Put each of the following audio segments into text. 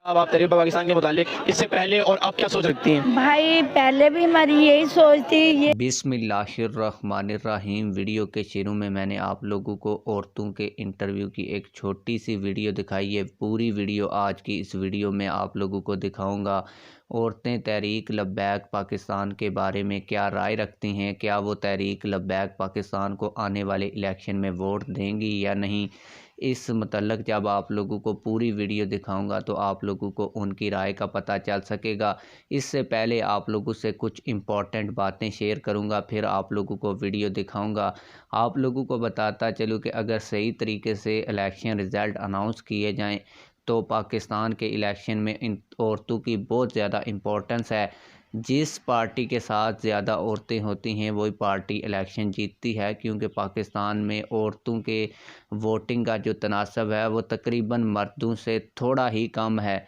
اب آپ تحریک پاکستان کے متعلق اس سے پہلے اور اب کیا سوچ رکھتی ہیں؟ بھائی پہلے بھی ہماری یہی سوچتی یہ بسم اللہ الرحمن الرحیم۔ ویڈیو کے شروع میں نے آپ لوگوں کو عورتوں کے انٹرویو کی ایک چھوٹی سی ویڈیو دکھائی ہے۔ پوری ویڈیو آج کی اس ویڈیو میں آپ لوگوں کو دکھاؤں گا۔ عورتیں تحریک لبیک پاکستان کے بارے میں کیا رائے رکھتی ہیں، کیا وہ تحریک لبیک پاکستان کو آنے والے الیکشن میں ووٹ دیں گی یا نہیں، اس متعلق جب آپ لوگوں کو پوری ویڈیو دکھاؤں گا تو آپ لوگوں کو ان کی رائے کا پتہ چل سکے گا۔ اس سے پہلے آپ لوگوں سے کچھ امپورٹنٹ باتیں شیئر کروں گا، پھر آپ لوگوں کو ویڈیو دکھاؤں گا۔ آپ لوگوں کو بتاتا چلوں کہ اگر صحیح طریقے سے الیکشن رزلٹ اناؤنس کیے جائیں تو پاکستان کے الیکشن میں ان عورتوں کی بہت زیادہ امپورٹنس ہے۔ جس پارٹی کے ساتھ زیادہ عورتیں ہوتی ہیں وہی پارٹی الیکشن جیتتی ہے، کیونکہ پاکستان میں عورتوں کے ووٹنگ کا جو تناسب ہے وہ تقریباً مردوں سے تھوڑا ہی کم ہے،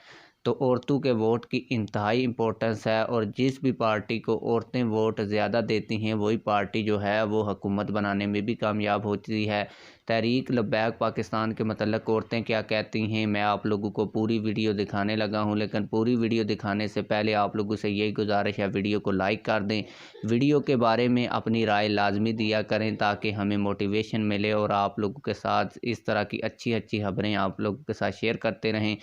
تو عورتوں کے ووٹ کی انتہائی امپورٹنس ہے، اور جس بھی پارٹی کو عورتیں ووٹ زیادہ دیتی ہیں وہی پارٹی جو ہے وہ حکومت بنانے میں بھی کامیاب ہوتی ہے۔ تحریک لبیک پاکستان کے متعلق عورتیں کیا کہتی ہیں میں آپ لوگوں کو پوری ویڈیو دکھانے لگا ہوں، لیکن پوری ویڈیو دکھانے سے پہلے آپ لوگوں سے یہی گزارش ہے ویڈیو کو لائک کر دیں، ویڈیو کے بارے میں اپنی رائے لازمی دیا کریں تاکہ ہمیں موٹیویشن ملے اور آپ لوگوں کے ساتھ اس طرح کی اچھی خبریں آپ لوگوں کے ساتھ شیئر کرتے رہیں۔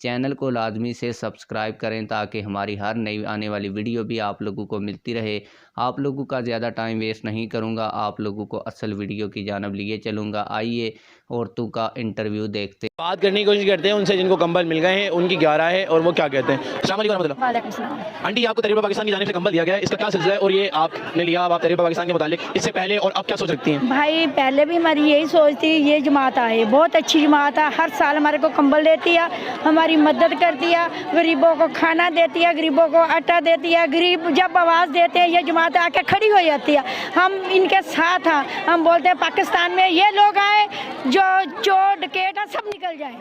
چینل کو لازمی سے سبسکرائب کریں تاکہ ہماری ہر نئی آنے والی ویڈیو بھی آپ لوگوں کو ملتی رہے۔ آپ لوگوں کا زیادہ ٹائم ویسٹ نہیں کروں گا، آپ لوگوں کو اصل ویڈیو کی جانب لیے چلوں گا۔ آئیے عورتوں کا انٹرویو دیکھتے ہیں۔ بات کرنے کی کوشش کرتے ہیں ان سے جن کو کمبل مل گئے ہیں، ان کی کیا رائے ہے اور وہ کیا کہتے ہیں۔ السلام علیکم ورحمۃ اللہ۔ وعلیکم السلام۔ آنٹی، آپ کو تحریک پاکستان کی جانب سے کمبل دیا گیا ہے، اس کا کیا سلسلہ ہے اور یہ آپ نے لیا، اب آپ تحریک پاکستان کے متعلق اس سے پہلے اور اب کیا سوچ رکھتی ہیں؟ بھائی پہلے بھی ہماری یہی سوچتی یہ جماعت آئے، بہت اچھی جماعت ہے، ہر سال ہمارے کو کمبل دیتی ہے، ہماری مدد کرتی ہے، غریبوں کو کھانا دیتی ہے، غریبوں کو آٹا دیتی ہے، غریب جب آواز دیتے ہیں یہ جماعت آ کے کھڑی ہو جاتی ہے، ہم ان کے ساتھ ہیں۔ ہم بولتے ہیں پاکستان میں یہ لوگ آئے جو چور ڈکیٹ ہیں سب نکل جائیں۔